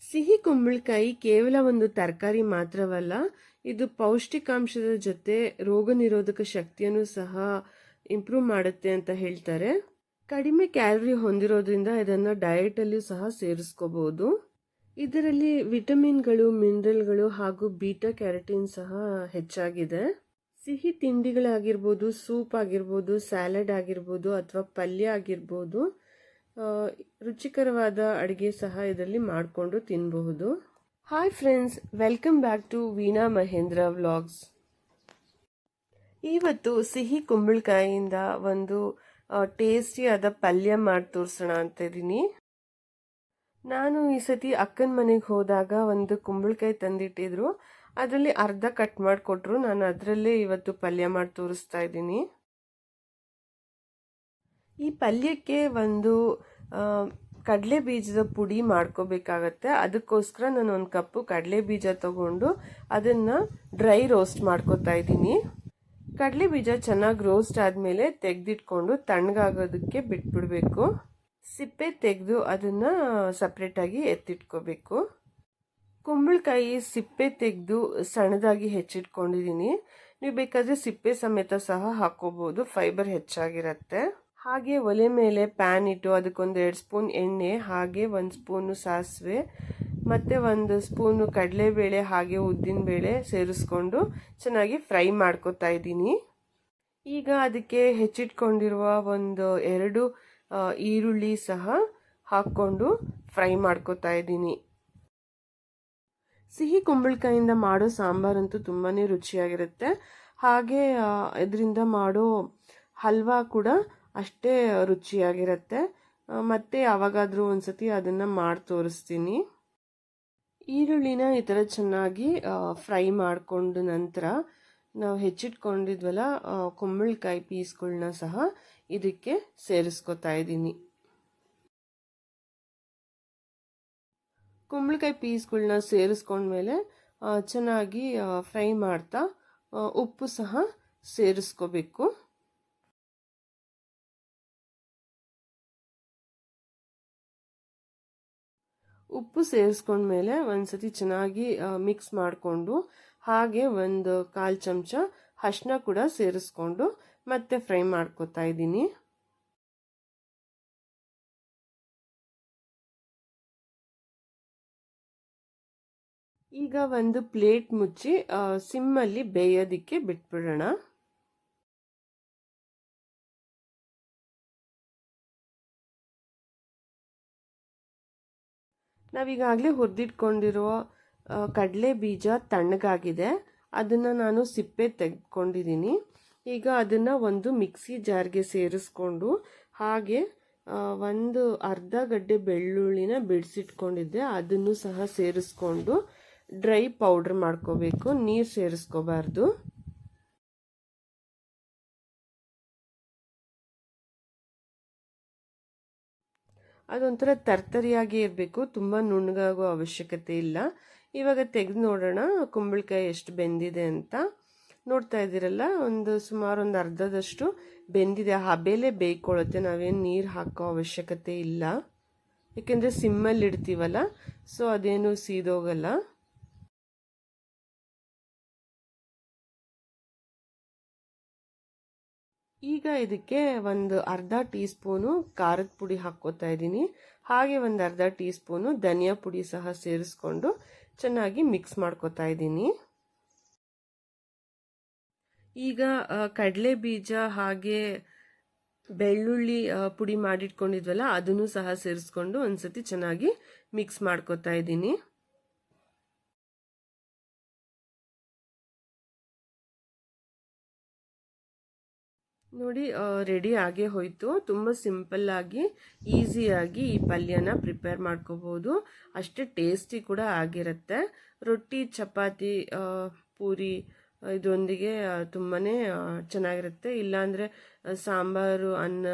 ಸಿಹಿ ಕುಂಬಳಕಾಯಿ ಕೇವಲ ಒಂದು ತರಕಾರಿ ಮಾತ್ರವಲ್ಲ, ಇದು ಪೌಷ್ಟಿಕಾಂಶದ ಜೊತೆ ರೋಗ ನಿರೋಧಕ ಶಕ್ತಿಯನ್ನು ಸಹ ಇಂಪ್ರೂವ್ ಮಾಡುತ್ತೆ ಅಂತ ಹೇಳ್ತಾರೆ. ಕಡಿಮೆ ಕ್ಯಾಲರಿ ಹೊಂದಿರೋದ್ರಿಂದ ಇದನ್ನು ಡಯಟಲ್ಲಿ ಸಹ ಸೇರಿಸ್ಕೋಬಹುದು. ಇದರಲ್ಲಿ ವಿಟಮಿನ್ಗಳು, ಮಿನರಲ್ಗಳು ಹಾಗೂ ಬೀಟಾ ಕ್ಯಾರೋಟಿನ್ ಸಹ ಹೆಚ್ಚಾಗಿದೆ. ಸಿಹಿ ತಿಂಡಿಗಳಾಗಿರ್ಬೋದು, ಸೂಪ್ ಆಗಿರ್ಬೋದು, ಸ್ಯಾಲಡ್ ಆಗಿರ್ಬೋದು ಅಥವಾ ಪಲ್ಯ ಆಗಿರ್ಬೋದು, ರುಚಿಕರವಾದ ಅಡುಗೆ ಸಹ ಇದರಲ್ಲಿ ಮಾಡಿಕೊಂಡು ತಿನ್ನಬಹುದು. Hi friends, welcome back to Veena Mahendra vlogs. ಇವತ್ತು ಸಿಹಿ ಕುಂಬಳಕಾಯಿಯಿಂದ ಒಂದು ಟೇಸ್ಟಿಯಾದ ಪಲ್ಯ ಮಾಡಿ ತೋರಿಸೋಣ ಅಂತ ಇದ್ದೀನಿ. ನಾನು ಈ ಸತಿ ಅಕ್ಕನ ಮನೆಗೆ ಹೋದಾಗ ಒಂದು ಕುಂಬಳಕಾಯಿ ತಂದಿಟ್ಟಿದ್ರು, ಅದರಲ್ಲಿ ಅರ್ಧ ಕಟ್ ಮಾಡಿಕೊಟ್ರು. ನಾನು ಅದರಲ್ಲೇ ಇವತ್ತು ಪಲ್ಯ ಮಾಡಿ ತೋರಿಸ್ತಾ ಇದ್ದೀನಿ. ಈ ಪಲ್ಯಕ್ಕೆ ಒಂದು ಕಡಲೆ ಬೀಜದ ಪುಡಿ ಮಾಡ್ಕೋಬೇಕಾಗತ್ತೆ. ಅದಕ್ಕೋಸ್ಕರ ನಾನು ಒಂದು ಕಪ್ಪು ಕಡಲೆ ಬೀಜ ತಗೊಂಡು ಅದನ್ನು ಡ್ರೈ ರೋಸ್ಟ್ ಮಾಡ್ಕೋತಾ ಇದ್ದೀನಿ. ಕಡಲೆ ಬೀಜ ಚೆನ್ನಾಗಿ ರೋಸ್ಟ್ ಆದಮೇಲೆ ತೆಗೆದಿಟ್ಕೊಂಡು ತಣ್ಣಗಾಗೋದಕ್ಕೆ ಬಿಟ್ಬಿಡಬೇಕು. ಸಿಪ್ಪೆ ತೆಗೆದು ಅದನ್ನು ಸಪ್ರೇಟಾಗಿ ಎತ್ತಿಟ್ಕೋಬೇಕು. ಕುಂಬಳಕಾಯಿ ಸಿಪ್ಪೆ ತೆಗೆದು ಸಣ್ಣದಾಗಿ ಹೆಚ್ಚಿಟ್ಕೊಂಡಿದ್ದೀನಿ. ನೀವು ಬೇಕಾದರೆ ಸಿಪ್ಪೆ ಸಮೇತ ಸಹ ಹಾಕೋಬಹುದು, ಫೈಬರ್ ಹೆಚ್ಚಾಗಿರುತ್ತೆ. ಹಾಗೆ ಒಲೆ ಮೇಲೆ ಪ್ಯಾನ್ ಇಟ್ಟು ಅದಕ್ಕೊಂದು 2 ಸ್ಪೂನ್ ಎಣ್ಣೆ, ಹಾಗೆ 1 ಸ್ಪೂನು ಸಾಸಿವೆ ಮತ್ತು 1 ಸ್ಪೂನು ಕಡಲೆಬೇಳೆ ಹಾಗೆ ಉದ್ದಿನಬೇಳೆ ಸೇರಿಸ್ಕೊಂಡು ಚೆನ್ನಾಗಿ ಫ್ರೈ ಮಾಡ್ಕೊತಾ ಇದ್ದೀನಿ. ಈಗ ಅದಕ್ಕೆ ಹೆಚ್ಚಿಟ್ಕೊಂಡಿರುವ ಒಂದು 2 ಈರುಳ್ಳಿ ಸಹ ಹಾಕ್ಕೊಂಡು ಫ್ರೈ ಮಾಡ್ಕೊತಾ ಇದ್ದೀನಿ. ಸಿಹಿ ಕುಂಬಳಕಾಯಿಂದ ಮಾಡೋ ಸಾಂಬಾರಂತೂ ತುಂಬಾ ರುಚಿಯಾಗಿರುತ್ತೆ. ಹಾಗೆ ಇದರಿಂದ ಮಾಡೋ ಹಲ್ವಾ ಕೂಡ ಅಷ್ಟೇ ರುಚಿಯಾಗಿರುತ್ತೆ. ಮತ್ತೆ ಯಾವಾಗಾದರೂ ಒಂದ್ಸತಿ ಅದನ್ನು ಮಾಡಿ ತೋರಿಸ್ತೀನಿ. ಈರುಳ್ಳಿನ ಈ ಥರ ಚೆನ್ನಾಗಿ ಫ್ರೈ ಮಾಡಿಕೊಂಡು ನಂತರ ನಾವು ಹೆಚ್ಚಿಟ್ಕೊಂಡಿದ್ವಲ್ಲ ಕುಂಬಳಕಾಯಿ ಪೀಸ್ಗಳನ್ನ ಸಹ ಇದಕ್ಕೆ ಸೇರಿಸ್ಕೊತಾ ಇದ್ದೀನಿ. ಕುಂಬಳಕಾಯಿ ಪೀಸ್ಗಳನ್ನ ಸೇರಿಸ್ಕೊಂಡ್ಮೇಲೆ ಚೆನ್ನಾಗಿ ಫ್ರೈ ಮಾಡ್ತಾ ಉಪ್ಪು ಸಹ ಸೇರಿಸ್ಕೋಬೇಕು. ಉಪ್ಪು ಸೇರಿಸ್ಕೊಂಡ್ಮೇಲೆ ಒಂದ್ಸತಿ ಚೆನ್ನಾಗಿ ಮಿಕ್ಸ್ ಮಾಡಿಕೊಂಡು ಹಾಗೆ 1/4 ಚಮಚ ಅರಿಶಿನ ಕೂಡ ಸೇರಿಸ್ಕೊಂಡು ಮತ್ತೆ ಫ್ರೈ ಮಾಡ್ಕೊತಾ ಇದ್ದೀನಿ. ಈಗ ಒಂದು ಪ್ಲೇಟ್ ಮುಚ್ಚಿ ಸಿಮ್ಮಲ್ಲಿ ಬೇಯೋದಕ್ಕೆ ಬಿಟ್ಬಿಡೋಣ. ನಾವೀಗಾಗಲೇ ಹುರಿದಿಟ್ಕೊಂಡಿರುವ ಕಡಲೆ ಬೀಜ ತಣ್ಣಗಾಗಿದೆ. ಅದನ್ನು ನಾನು ಸಿಪ್ಪೆ ತೆಗೆದುಕೊಂಡಿದ್ದೀನಿ. ಈಗ ಅದನ್ನು ಒಂದು ಮಿಕ್ಸಿ ಜಾರ್ಗೆ ಸೇರಿಸ್ಕೊಂಡು ಹಾಗೆ ಒಂದು ಅರ್ಧ ಗಡ್ಡೆ ಬೆಳ್ಳುಳ್ಳಿನ ಬಿಡಿಸಿಟ್ಕೊಂಡಿದ್ದೆ, ಅದನ್ನು ಸಹ ಸೇರಿಸ್ಕೊಂಡು ಡ್ರೈ ಪೌಡ್ರ್ ಮಾಡ್ಕೋಬೇಕು, ನೀರು ಸೇರಿಸ್ಕೋಬಾರ್ದು. ಅದೊಂಥರ ತರ್ತರಿಯಾಗಿ ಇರಬೇಕು, ತುಂಬ ನುಣ್ಣಗಾಗೋ ಅವಶ್ಯಕತೆ ಇಲ್ಲ. ಇವಾಗ ತೆಗೆದು ನೋಡೋಣ ಕುಂಬಳಕಾಯಿ ಎಷ್ಟು ಬೆಂದಿದೆ ಅಂತ. ನೋಡ್ತಾ ಇದ್ದೀರಲ್ಲ, ಸುಮಾರು ಒಂದು ಅರ್ಧದಷ್ಟು ಬೆಂದಿದೆ. ಹಬೆಲೆ ಬೇಯ್ಕೊಳ್ಳುತ್ತೆ, ನಾವೇನು ನೀರು ಹಾಕೋ ಅವಶ್ಯಕತೆ ಇಲ್ಲ, ಏಕೆಂದರೆ ಸಿಮ್ಮಲ್ಲಿ ಇಡ್ತೀವಲ್ಲ, ಸೊ ಅದೇನು ಸೀದೋಗಲ್ಲ. ಈಗ ಇದಕ್ಕೆ ಒಂದು ಅರ್ಧ ಟೀ ಸ್ಪೂನು ಖಾರದ ಪುಡಿ ಹಾಕ್ಕೋತಾ ಇದ್ದೀನಿ. ಹಾಗೆ ಒಂದು ಅರ್ಧ ಟೀ ಸ್ಪೂನು ಧನಿಯಾ ಪುಡಿ ಸಹ ಸೇರಿಸ್ಕೊಂಡು ಚೆನ್ನಾಗಿ ಮಿಕ್ಸ್ ಮಾಡ್ಕೋತಾ ಇದ್ದೀನಿ. ಈಗ ಕಡಲೆ ಬೀಜ ಹಾಗೆ ಬೆಳ್ಳುಳ್ಳಿ ಪುಡಿ ಮಾಡಿಟ್ಕೊಂಡಿದ್ವಲ್ಲ ಅದನ್ನು ಸಹ ಸೇರಿಸ್ಕೊಂಡು ಒಂದ್ಸತಿ ಚೆನ್ನಾಗಿ ಮಿಕ್ಸ್ ಮಾಡ್ಕೋತಾ ಇದ್ದೀನಿ. ನೋಡಿ, ರೆಡಿ ಆಗೇ ಹೋಯಿತು. ತುಂಬ ಸಿಂಪಲ್ಲಾಗಿ ಈಸಿಯಾಗಿ ಈ ಪಲ್ಯನ ಪ್ರಿಪೇರ್ ಮಾಡ್ಕೋಬೋದು. ಅಷ್ಟೇ ಟೇಸ್ಟಿ ಕೂಡ ಆಗಿರುತ್ತೆ. ರೊಟ್ಟಿ, ಚಪಾತಿ, ಪೂರಿ ಇದರೊಂದಿಗೆ ತುಂಬಾ ಚೆನ್ನಾಗಿರುತ್ತೆ. ಇಲ್ಲಾಂದರೆ ಸಾಂಬಾರು, ಅನ್ನ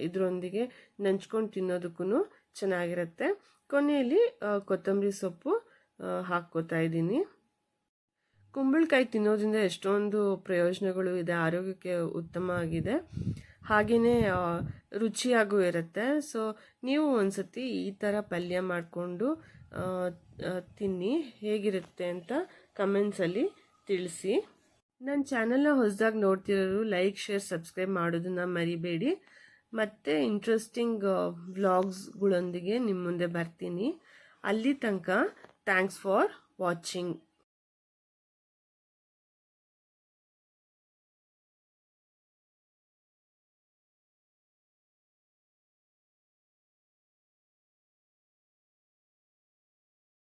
ಇದರೊಂದಿಗೆ ನಂಚ್ಕೊಂಡು ತಿನ್ನೋದಕ್ಕೂ ಚೆನ್ನಾಗಿರುತ್ತೆ. ಕೊನೆಯಲ್ಲಿ ಕೊತ್ತಂಬರಿ ಸೊಪ್ಪು ಹಾಕ್ಕೋತಾ ಇದ್ದೀನಿ. ಕುಂಬಳಕಾಯಿ ತಿನ್ನೋದ್ರಿಂದ ಎಷ್ಟೊಂದು ಪ್ರಯೋಜನಗಳು ಇದೆ, ಆರೋಗ್ಯಕ್ಕೆ ಉತ್ತಮ ಆಗಿದೆ. ಹಾಗೆಯೇ ರುಚಿಯಾಗೂ ಇರುತ್ತೆ. ಸೊ ನೀವು ಒಂದ್ಸತಿ ಈ ಥರ ಪಲ್ಯ ಮಾಡಿಕೊಂಡು ತಿನ್ನಿ, ಹೇಗಿರುತ್ತೆ ಅಂತ ಕಮೆಂಟ್ಸಲ್ಲಿ ತಿಳಿಸಿ. ನನ್ನ ಚಾನಲ್ನ ಹೊಸದಾಗಿ ನೋಡ್ತಿರೋರು ಲೈಕ್, ಶೇರ್, ಸಬ್ಸ್ಕ್ರೈಬ್ ಮಾಡೋದನ್ನ ಮರಿಬೇಡಿ. ಮತ್ತು ಇಂಟ್ರೆಸ್ಟಿಂಗ್ ವ್ಲಾಗ್ಸ್ಗಳೊಂದಿಗೆ ನಿಮ್ಮ ಮುಂದೆ ಬರ್ತೀನಿ. ಅಲ್ಲಿ ತನಕ ಥ್ಯಾಂಕ್ಸ್ ಫಾರ್ ವಾಚಿಂಗ್.